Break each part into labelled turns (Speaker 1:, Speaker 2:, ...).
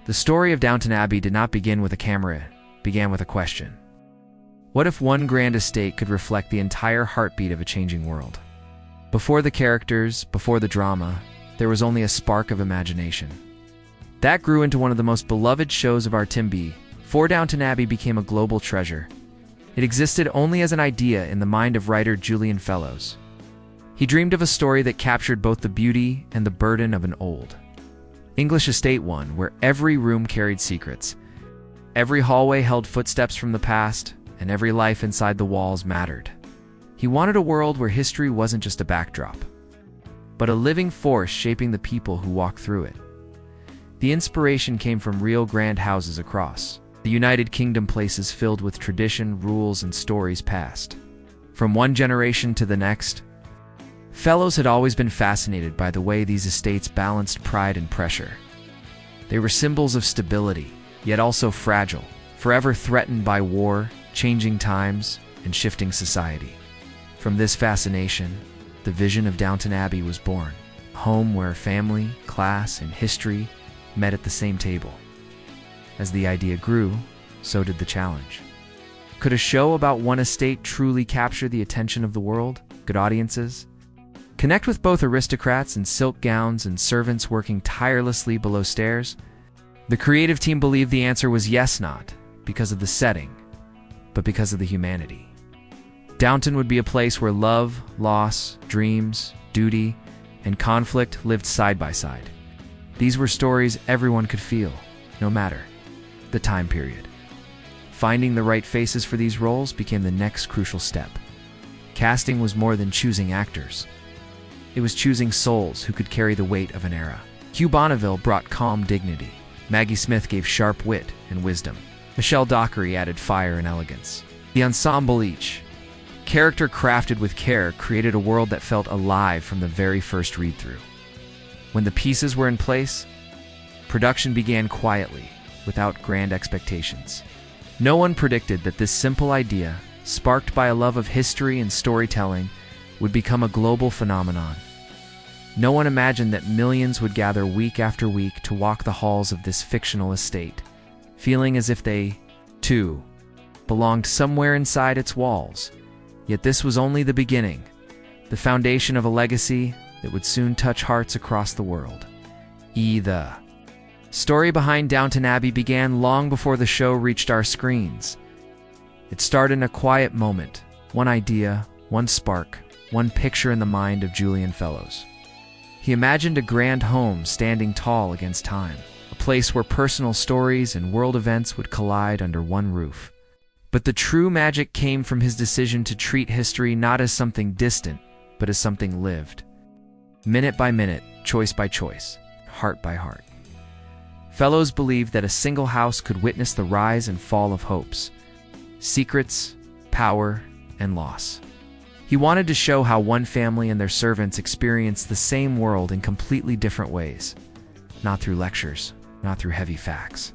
Speaker 1: The story of Downton Abbey did not begin with a camera, it began with a question. What if one grand estate could reflect the entire heartbeat of a changing world? Before the characters, before the drama, there was only a spark of imagination. That grew into one of the most beloved shows of our TV. For Downton Abbey became a global treasure. It existed only as an idea in the mind of writer Julian Fellowes. He dreamed of a story that captured both the beauty and the burden of an old English estate, one where every room carried secrets, every hallway held footsteps from the past, and every life inside the walls mattered. He wanted a world where history wasn't just a backdrop, but a living force shaping the people who walk through it. The inspiration came from real grand houses across the United Kingdom, places filled with tradition, rules, and stories passed from one generation to the next. Fellowes had always been fascinated by the way these estates balanced pride and pressure. They were symbols of stability, yet also fragile, forever threatened by war, changing times, and shifting society. From this fascination, the vision of Downton Abbey was born, a home where family, class, and history met at the same table. As the idea grew, so did the challenge. Could a show about one estate truly capture the attention of the world? Could audiences connect with both aristocrats in silk gowns and servants working tirelessly below stairs? The creative team believed the answer was yes, not because of the setting, but because of the humanity. Downton would be a place where love, loss, dreams, duty, and conflict lived side by side. These were stories everyone could feel, no matter the time period. Finding the right faces for these roles became the next crucial step. Casting was more than choosing actors. It was choosing souls who could carry the weight of an era. Hugh Bonneville brought calm dignity. Maggie Smith gave sharp wit and wisdom. Michelle Dockery added fire and elegance. The ensemble, each character crafted with care, created a world that felt alive from the very first read-through. When the pieces were in place, production began quietly, without grand expectations. No one predicted that this simple idea, sparked by a love of history and storytelling, would become a global phenomenon. No one imagined that millions would gather week after week to walk the halls of this fictional estate, feeling as if they, too, belonged somewhere inside its walls. Yet this was only the beginning, the foundation of a legacy that would soon touch hearts across the world. The story behind Downton Abbey began long before the show reached our screens. It started in a quiet moment, one idea, one spark, one picture in the mind of Julian Fellowes. He imagined a grand home standing tall against time, a place where personal stories and world events would collide under one roof. But the true magic came from his decision to treat history not as something distant, but as something lived. Minute by minute, choice by choice, heart by heart. Fellowes believed that a single house could witness the rise and fall of hopes, secrets, power, and loss. He wanted to show how one family and their servants experienced the same world in completely different ways, not through lectures, not through heavy facts,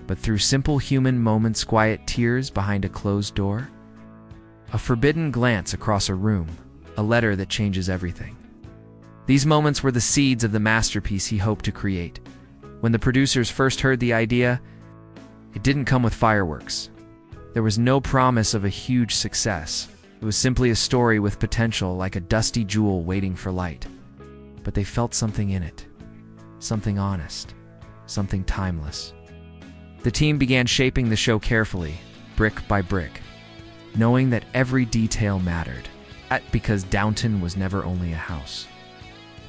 Speaker 1: but through simple human moments, quiet tears behind a closed door, a forbidden glance across a room, a letter that changes everything. These moments were the seeds of the masterpiece he hoped to create. When the producers first heard the idea, it didn't come with fireworks. There was no promise of a huge success. It was simply a story with potential, like a dusty jewel waiting for light. But they felt something in it. Something honest. Something timeless. The team began shaping the show carefully, brick by brick, knowing that every detail mattered. Because Downton was never only a house.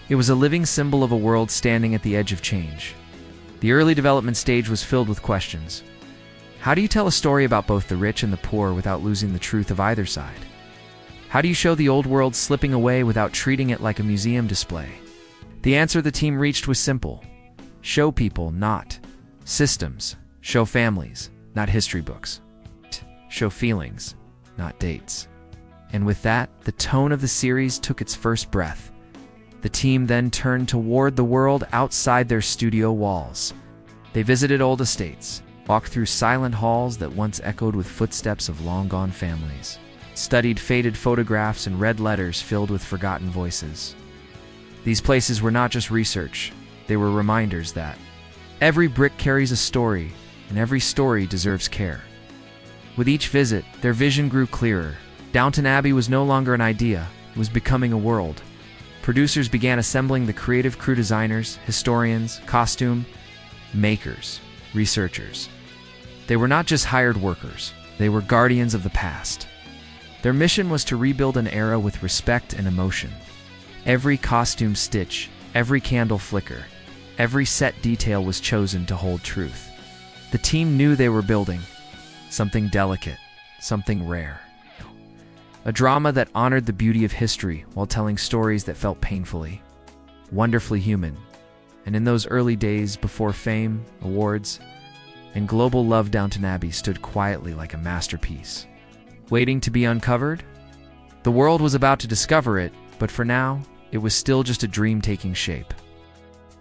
Speaker 1: It was a living symbol of a world standing at the edge of change. The early development stage was filled with questions. How do you tell a story about both the rich and the poor without losing the truth of either side? How do you show the old world slipping away without treating it like a museum display? The answer the team reached was simple. Show people, not systems. Show families, not history books. Show feelings, not dates. And with that, the tone of the series took its first breath. The team then turned toward the world outside their studio walls. They visited old estates, walked through silent halls that once echoed with footsteps of long-gone families, studied faded photographs and read letters filled with forgotten voices. These places were not just research, they were reminders that Every brick carries a story, and every story deserves care. With each visit, their vision grew clearer. Downton Abbey was no longer an idea, it was becoming a world. Producers began assembling the creative crew: designers, historians, costume makers, researchers. They were not just hired workers, they were guardians of the past. Their mission was to rebuild an era with respect and emotion. Every costume stitch, every candle flicker, every set detail was chosen to hold truth. The team knew they were building something delicate, something rare. A drama that honored the beauty of history while telling stories that felt painfully, wonderfully human. And in those early days before fame, awards, and global love, Downton Abbey stood quietly like a masterpiece, waiting to be uncovered. The world was about to discover it, but for now, it was still just a dream taking shape.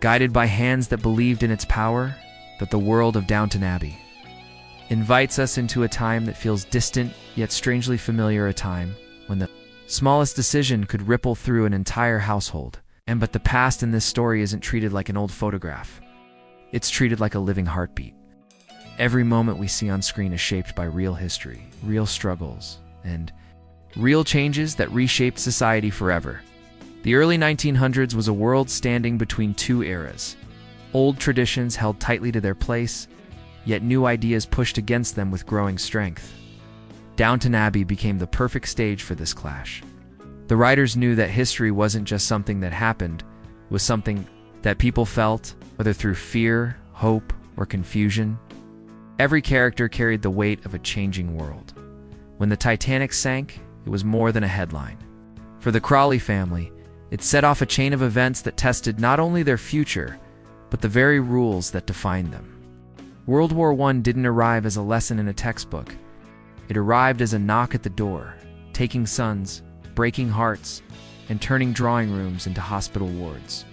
Speaker 1: Guided by hands that believed in its power, but the world of Downton Abbey invites us into a time that feels distant yet strangely familiar, a time when the smallest decision could ripple through an entire household. But the past in this story isn't treated like an old photograph. It's treated like a living heartbeat. Every moment we see on screen is shaped by real history, real struggles, and real changes that reshaped society forever. The early 1900s was a world standing between two eras. Old traditions held tightly to their place, yet new ideas pushed against them with growing strength. Downton Abbey became the perfect stage for this clash. The writers knew that history wasn't just something that happened, it was something that people felt, whether through fear, hope, or confusion. Every character carried the weight of a changing world. When the Titanic sank, it was more than a headline. For the Crawley family, it set off a chain of events that tested not only their future, but the very rules that defined them. World War I didn't arrive as a lesson in a textbook. It arrived as a knock at the door, taking sons, breaking hearts, and turning drawing rooms into hospital wards.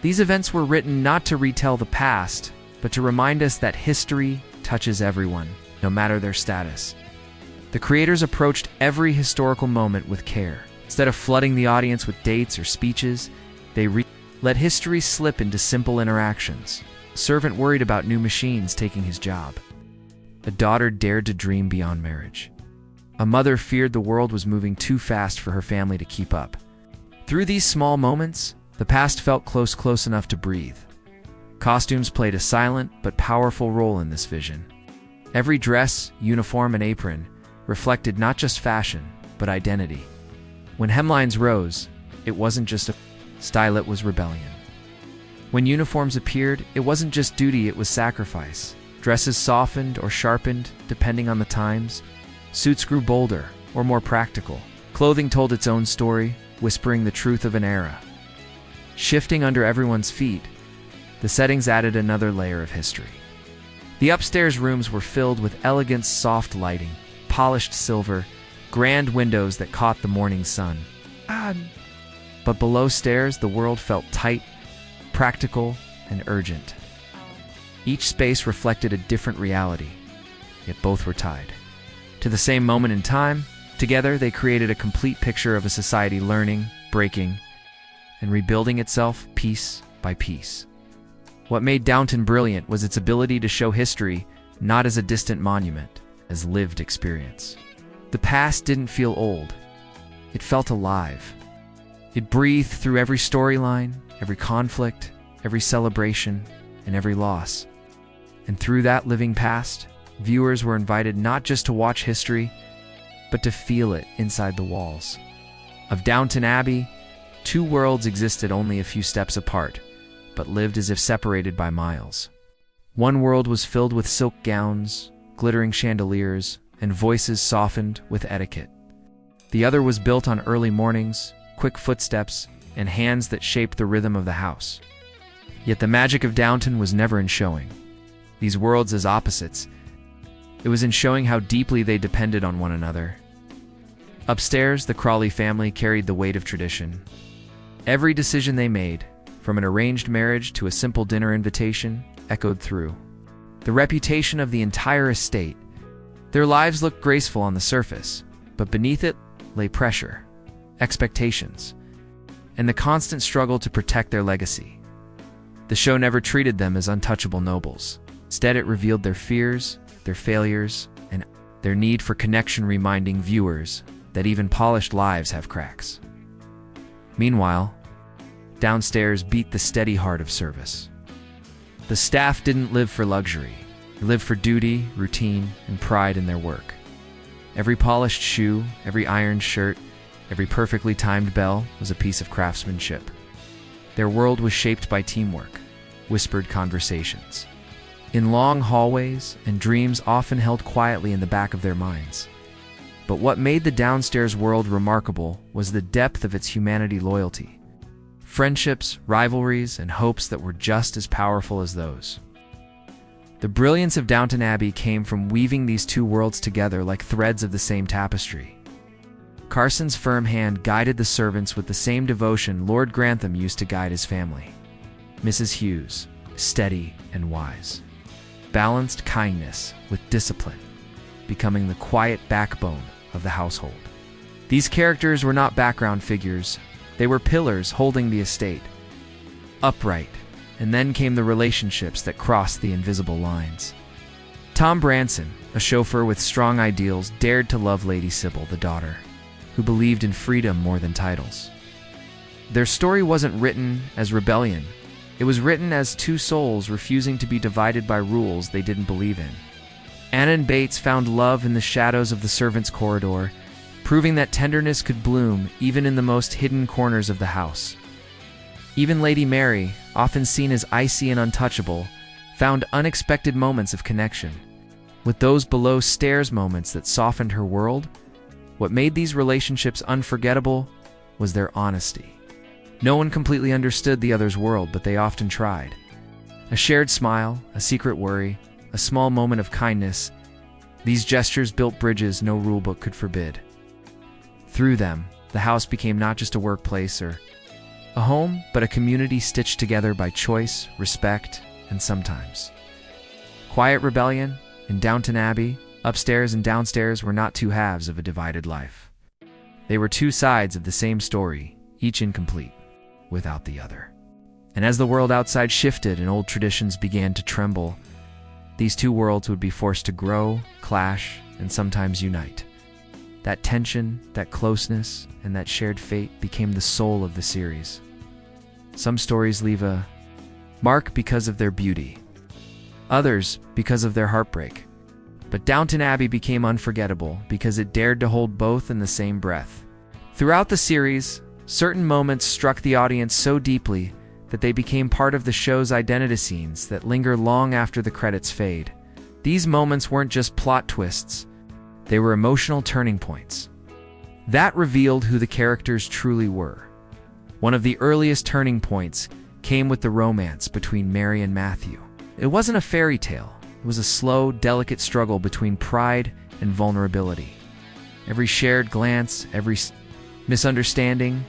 Speaker 1: These events were written not to retell the past, but to remind us that history touches everyone, no matter their status. The creators approached every historical moment with care. Instead of flooding the audience with dates or speeches, they let history slip into simple interactions. A servant worried about new machines taking his job. A daughter dared to dream beyond marriage. A mother feared the world was moving too fast for her family to keep up. Through these small moments, the past felt close enough to breathe. Costumes played a silent but powerful role in this vision. Every dress, uniform, and apron reflected not just fashion, but identity. When hemlines rose, it wasn't just a style, it was rebellion. When uniforms appeared, it wasn't just duty, it was sacrifice. Dresses softened or sharpened, depending on the times. Suits grew bolder or more practical. Clothing told its own story, whispering the truth of an era. Shifting under everyone's feet, the settings added another layer of history. The upstairs rooms were filled with elegant, soft lighting, polished silver, grand windows that caught the morning sun. But below stairs, the world felt tight, practical, and urgent. Each space reflected a different reality, yet both were tied to the same moment in time. Together, they created a complete picture of a society learning, breaking, and rebuilding itself piece by piece. What made Downton brilliant was its ability to show history not as a distant monument, as lived experience. The past didn't feel old. It felt alive. It breathed through every storyline, every conflict, every celebration, and every loss. And through that living past, viewers were invited not just to watch history, but to feel it inside the walls. Of Downton Abbey, two worlds existed only a few steps apart, but lived as if separated by miles. One world was filled with silk gowns, glittering chandeliers, and voices softened with etiquette. The other was built on early mornings, quick footsteps, and hands that shaped the rhythm of the house. Yet the magic of Downton was never in showing these worlds as opposites. It was in showing how deeply they depended on one another. Upstairs, the Crawley family carried the weight of tradition. Every decision they made, from an arranged marriage to a simple dinner invitation, echoed through the reputation of the entire estate. Their lives looked graceful on the surface, but beneath it lay pressure, expectations, and the constant struggle to protect their legacy. The show never treated them as untouchable nobles. Instead, it revealed their fears, their failures, and their need for connection, reminding viewers that even polished lives have cracks. Meanwhile, downstairs beat the steady heart of service. The staff didn't live for luxury. They lived for duty, routine, and pride in their work. Every polished shoe, every ironed shirt, every perfectly timed bell was a piece of craftsmanship. Their world was shaped by teamwork, whispered conversations, in long hallways, and dreams often held quietly in the back of their minds. But what made the downstairs world remarkable was the depth of its humanity, loyalty, friendships, rivalries, and hopes that were just as powerful as those. The brilliance of Downton Abbey came from weaving these two worlds together like threads of the same tapestry. Carson's firm hand guided the servants with the same devotion Lord Grantham used to guide his family. Mrs. Hughes, steady and wise, balanced kindness with discipline, becoming the quiet backbone of the household. These characters were not background figures. They were pillars holding the estate upright. And then came the relationships that crossed the invisible lines. Tom Branson, a chauffeur with strong ideals, dared to love Lady Sybil, the daughter, who believed in freedom more than titles. Their story wasn't written as rebellion. It was written as two souls refusing to be divided by rules they didn't believe in. Anna and Bates found love in the shadows of the servants' corridor, proving that tenderness could bloom even in the most hidden corners of the house. Even Lady Mary, often seen as icy and untouchable, found unexpected moments of connection. With those below-stairs moments that softened her world, what made these relationships unforgettable was their honesty. No one completely understood the other's world, but they often tried. A shared smile, a secret worry, a small moment of kindness, these gestures built bridges no rulebook could forbid. Through them, the house became not just a workplace or a home, but a community stitched together by choice, respect, and sometimes quiet rebellion. In Downton Abbey, upstairs and downstairs were not two halves of a divided life. They were two sides of the same story, each incomplete, without the other. And as the world outside shifted and old traditions began to tremble, these two worlds would be forced to grow, clash, and sometimes unite. That tension, that closeness, and that shared fate became the soul of the series. Some stories leave a mark because of their beauty, others because of their heartbreak. But Downton Abbey became unforgettable because it dared to hold both in the same breath. Throughout the series, certain moments struck the audience so deeply that they became part of the show's identity, scenes that linger long after the credits fade. These moments weren't just plot twists, they were emotional turning points that revealed who the characters truly were. One of the earliest turning points came with the romance between Mary and Matthew. It wasn't a fairy tale. It was a slow, delicate struggle between pride and vulnerability. Every shared glance, every misunderstanding,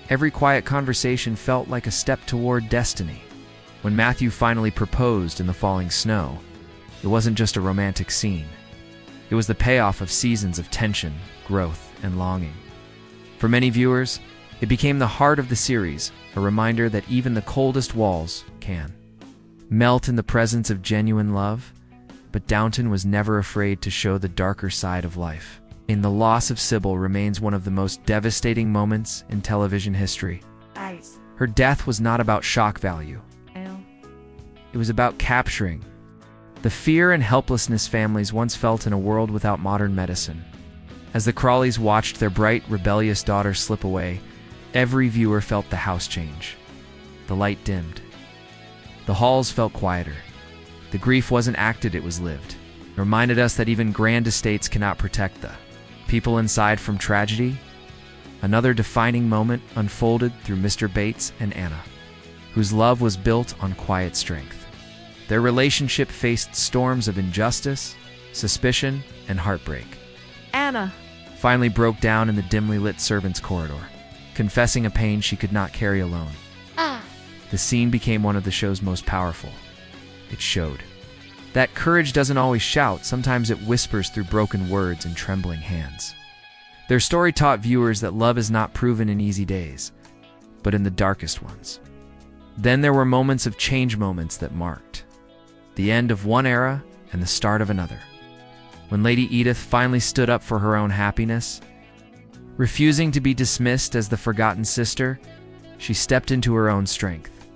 Speaker 1: every quiet conversation felt like a step toward destiny. When Matthew finally proposed in the falling snow, it wasn't just a romantic scene. It was the payoff of seasons of tension, growth, and longing. For many viewers, it became the heart of the series, a reminder that even the coldest walls can melt in the presence of genuine love. But Downton was never afraid to show the darker side of life. In the loss of Sybil remains one of the most devastating moments in television history. Her death was not about shock value. It was about capturing the fear and helplessness families once felt in a world without modern medicine. As the Crawleys watched their bright, rebellious daughter slip away, every viewer felt the house change. The light dimmed. The halls felt quieter. The grief wasn't acted, it was lived. It reminded us that even grand estates cannot protect the people inside from tragedy. Another defining moment unfolded through Mr. Bates and Anna, whose love was built on quiet strength. Their relationship faced storms of injustice, suspicion, and heartbreak.
Speaker 2: Anna
Speaker 1: finally broke down in the dimly lit servants' corridor, confessing a pain she could not carry alone. The scene became one of the show's most powerful. It showed that courage doesn't always shout, sometimes it whispers through broken words and trembling hands. Their story taught viewers that love is not proven in easy days, but in the darkest ones. Then there were moments of change, moments that marked the end of one era and the start of another. When Lady Edith finally stood up for her own happiness, refusing to be dismissed as the forgotten sister, she stepped into her own strength.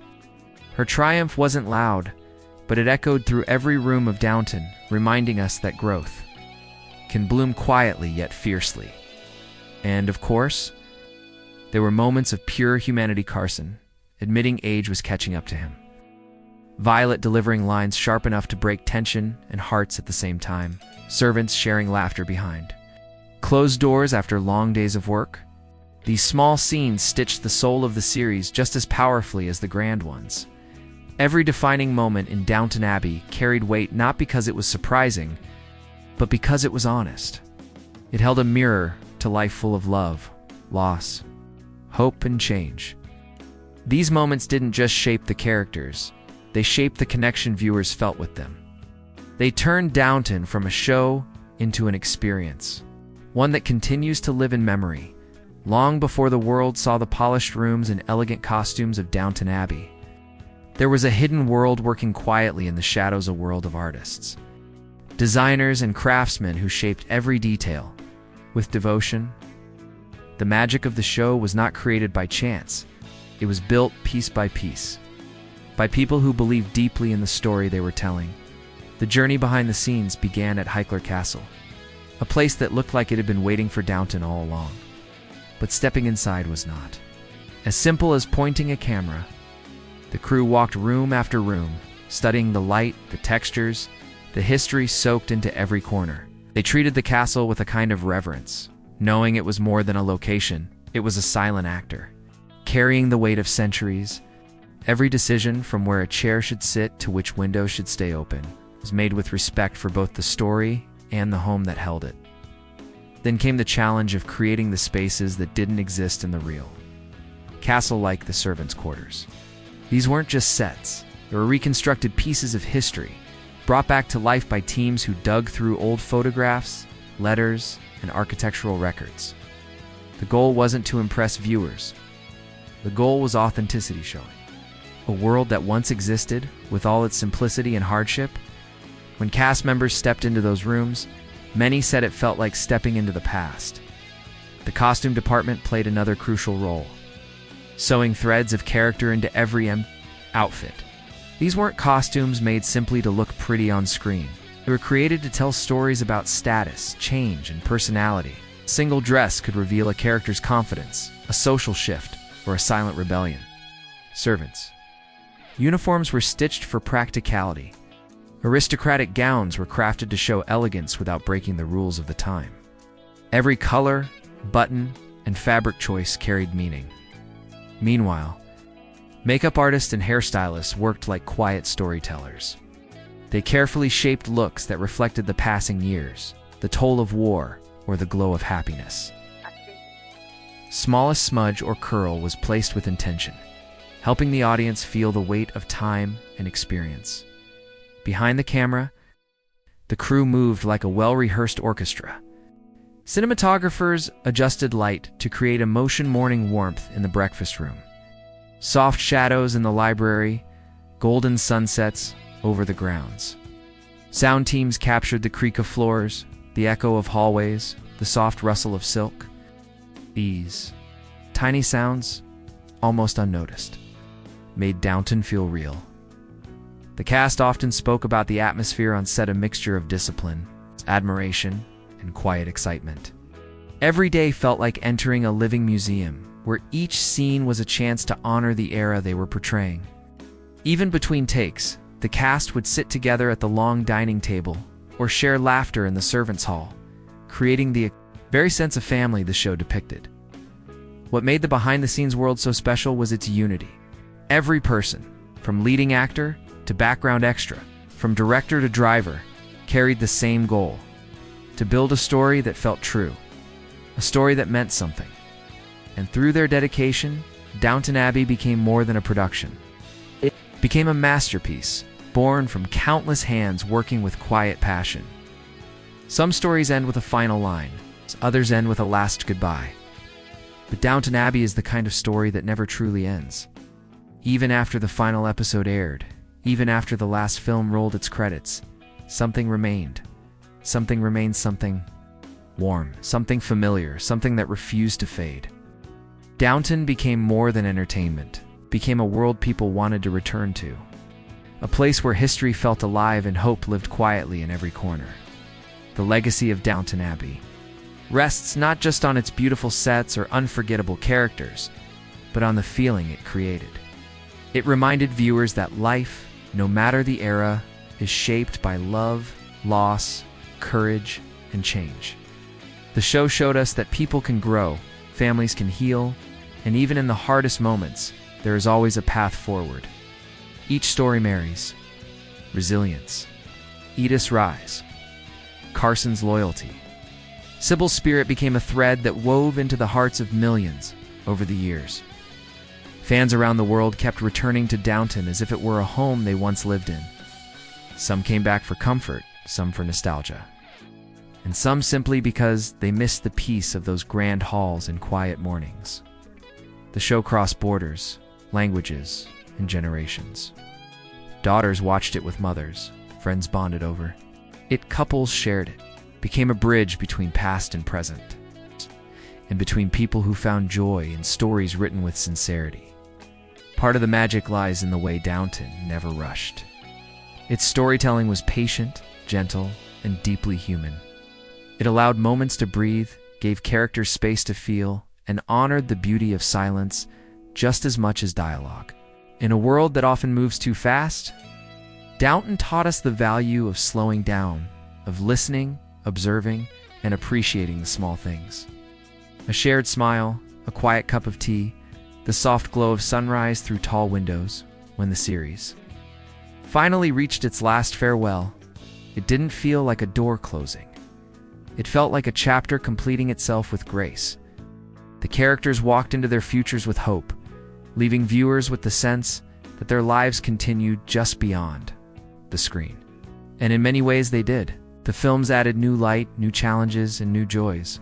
Speaker 1: Her triumph wasn't loud, but it echoed through every room of Downton, reminding us that growth can bloom quietly yet fiercely. And, of course, there were moments of pure humanity. Carson, admitting age was catching up to him. Violet delivering lines sharp enough to break tension and hearts at the same time. Servants sharing laughter behind closed doors after long days of work. These small scenes stitched the soul of the series just as powerfully as the grand ones. Every defining moment in Downton Abbey carried weight not because it was surprising, but because it was honest. It held a mirror to life full of love, loss, hope, and change. These moments didn't just shape the characters, they shaped the connection viewers felt with them. They turned Downton from a show into an experience, one that continues to live in memory, long before the world saw the polished rooms and elegant costumes of Downton Abbey. There was a hidden world working quietly in the shadows, a world of artists, designers, and craftsmen who shaped every detail with devotion. The magic of the show was not created by chance. It was built piece by piece, by people who believed deeply in the story they were telling. The journey behind the scenes began at Highclere Castle, a place that looked like it had been waiting for Downton all along. But stepping inside was not as simple as pointing a camera. The crew walked room after room, studying the light, the textures, the history soaked into every corner. They treated the castle with a kind of reverence, knowing it was more than a location. It was a silent actor, carrying the weight of centuries. Every decision, from where a chair should sit to which window should stay open, was made with respect for both the story and the home that held it. Then came the challenge of creating the spaces that didn't exist in the real castle, like the servants' quarters. These weren't just sets, they were reconstructed pieces of history, brought back to life by teams who dug through old photographs, letters, and architectural records. The goal wasn't to impress viewers. The goal was authenticity, showing a world that once existed with all its simplicity and hardship. When cast members stepped into those rooms, many said it felt like stepping into the past. The costume department played another crucial role, sewing threads of character into every outfit. These weren't costumes made simply to look pretty on screen. They were created to tell stories about status, change, and personality. A single dress could reveal a character's confidence, a social shift, or a silent rebellion. Servants' uniforms were stitched for practicality. Aristocratic gowns were crafted to show elegance without breaking the rules of the time. Every color, button, and fabric choice carried meaning. Meanwhile, makeup artists and hairstylists worked like quiet storytellers. They carefully shaped looks that reflected the passing years, the toll of war, or the glow of happiness. Smallest smudge or curl was placed with intention, helping the audience feel the weight of time and experience. Behind the camera, the crew moved like a well-rehearsed orchestra. Cinematographers adjusted light to create emotion, morning warmth in the breakfast room, soft shadows in the library, golden sunsets over the grounds. Sound teams captured the creak of floors, the echo of hallways, the soft rustle of silk. These tiny sounds, almost unnoticed, made Downton feel real. The cast often spoke about the atmosphere on set, a mixture of discipline, admiration, and quiet excitement. Every day felt like entering a living museum, where each scene was a chance to honor the era they were portraying. Even between takes, the cast would sit together at the long dining table or share laughter in the servants' hall, creating the very sense of family the show depicted. What made the behind-the-scenes world so special was its unity. Every person, from leading actor to background extra, from director to driver, carried the same goal: to build a story that felt true, a story that meant something. And through their dedication, Downton Abbey became more than a production. It became a masterpiece, born from countless hands working with quiet passion. Some stories end with a final line, others end with a last goodbye. But Downton Abbey is the kind of story that never truly ends. Even after the final episode aired, even after the last film rolled its credits, something remained. Something remained, something warm, something familiar, something that refused to fade. Downton became more than entertainment, became a world people wanted to return to. A place where history felt alive and hope lived quietly in every corner. The legacy of Downton Abbey rests not just on its beautiful sets or unforgettable characters, but on the feeling it created. It reminded viewers that life, no matter the era, is shaped by love, loss, courage, and change. The show showed us that people can grow, families can heal, and even in the hardest moments, there is always a path forward. Each story marries resilience, Edith's rise, Carson's loyalty. Sybil's spirit became a thread that wove into the hearts of millions over the years. Fans around the world kept returning to Downton as if it were a home they once lived in. Some came back for comfort, some for nostalgia, and some simply because they missed the peace of those grand halls and quiet mornings. The show crossed borders, languages, and generations. Daughters watched it with mothers, friends bonded over it, couples shared it, became a bridge between past and present, and between people who found joy in stories written with sincerity. Part of the magic lies in the way Downton never rushed. Its storytelling was patient, gentle, and deeply human. It allowed moments to breathe, gave characters space to feel, and honored the beauty of silence just as much as dialogue. In a world that often moves too fast, Downton taught us the value of slowing down, of listening, observing, and appreciating the small things. A shared smile, a quiet cup of tea, the soft glow of sunrise through tall windows. When the series finally reached its last farewell, it didn't feel like a door closing. It felt like a chapter completing itself with grace. The characters walked into their futures with hope, leaving viewers with the sense that their lives continued just beyond the screen. And in many ways they did. The films added new light, new challenges, and new joys,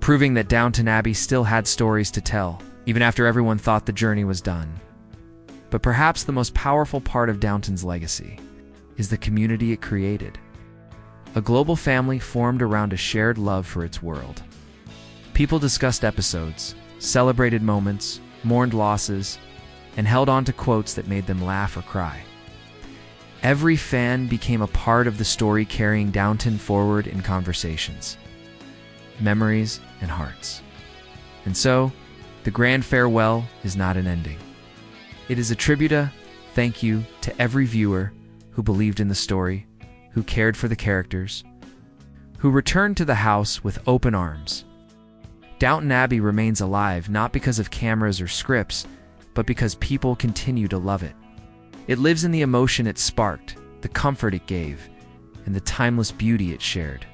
Speaker 1: proving that Downton Abbey still had stories to tell, even after everyone thought the journey was done. But perhaps the most powerful part of Downton's legacy is the community it created. A global family formed around a shared love for its world. People discussed episodes, celebrated moments, mourned losses, and held on to quotes that made them laugh or cry. Every fan became a part of the story, carrying Downton forward in conversations, memories, and hearts. And so, the grand farewell is not an ending. It is a tribute, a thank you to every viewer who believed in the story, who cared for the characters, who returned to the house with open arms. Downton Abbey remains alive not because of cameras or scripts, but because people continue to love it. It lives in the emotion it sparked, the comfort it gave, and the timeless beauty it shared.